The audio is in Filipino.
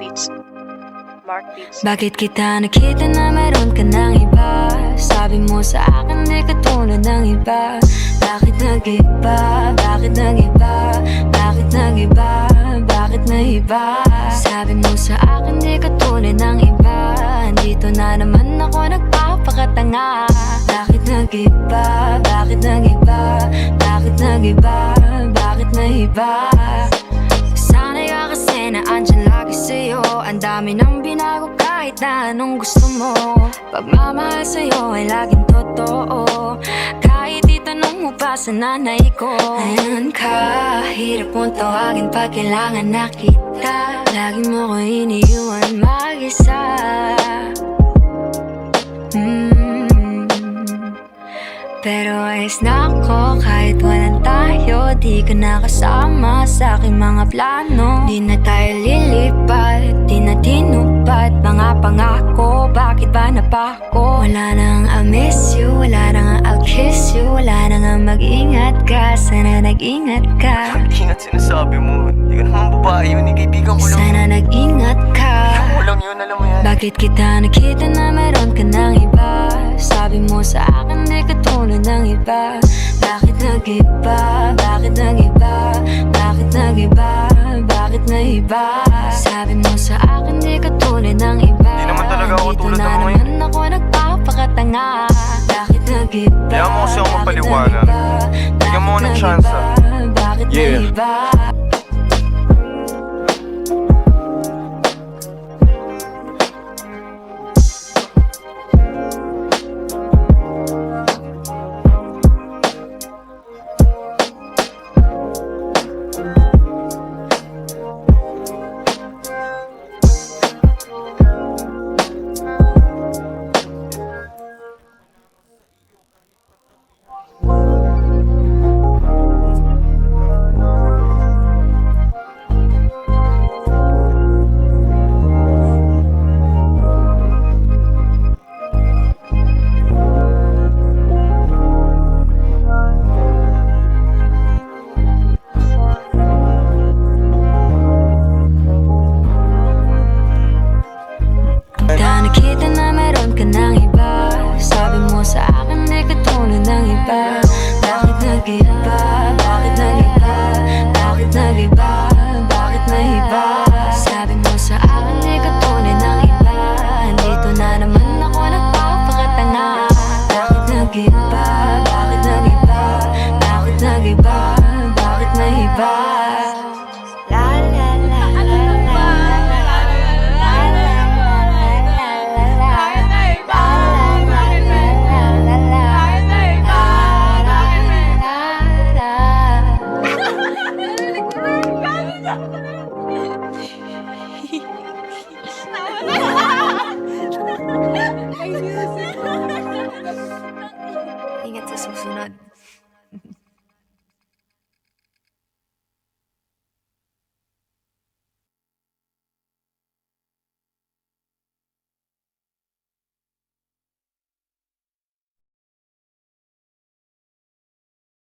Beats. Mark Beats. Bakit kita nakita na meron ka ng iba? Sabi mo sa akin di ka tulad ng iba. Bakit nag-iba? Bakit nag-iba? Bakit nag-iba? Bakit nag-iba? Sabi mo sa akin di ka tulad ng iba. Dito na naman ako nagpapakatanga. Bakit nag-iba? Bakit nag-iba? Bakit nag-iba? Bakit nag-iba? Sana'y ka kasi na andyan lagi sa'yo. Ang dami nang binago kahit na anong gusto mo. Pagmamahal sa'yo ay laging totoo. Kahit itanong mo pa sa nanay ko. Ayan ka, hirap mong tawagin pag kailangan na kita. Lagi mo ko iniiwan mag-isa. Pero ayos na ako kahit walang tayo. Di ka nakasama sa aking mga plano. Di na tayo lilipat, di na tinupad mga pangako. Bakit ba napako? Wala nang I'll miss you, wala nang I'll kiss you. Wala nang mag-ingat ka, sana nag-ingat ka. Ingat sinasabi mo, di ka naman babae yun, kaibigan ko lang. Sana nag-ingat ka. Kaibigan ko lang yun, alam mo yan. Bakit kita nakita na meron ka ng iba? Sabi mo sa akin di ka tulad ng iba. Bakit nag-iba? Bakit nag-iba? Bakit nag-iba? Bakit nag-iba? Sabi mo sa akin di ka tulad ng iba. Di naman talaga ako tulad ng mga Dito na naman ako nagpapakatanga. Bakit nag-iba? Kaya mo kasi ako mapaliwanag. Bigyan mo ako ng chance. Bakit Yeah. nag-iba? Nakita na meron ka ng iba. Sabi mo sa akin di ka tulad ng iba. Bakit nag-iba? Bakit nag-iba? Bakit nag-iba? Bakit nag-iba? Sabi mo sa akin di ka tulad ng iba. Dito na naman ako nagpapakatanga. Bakit nag-iba? Bakit nag-iba? Bakit nag-iba? Bakit nag-iba? Ingat sa susunod.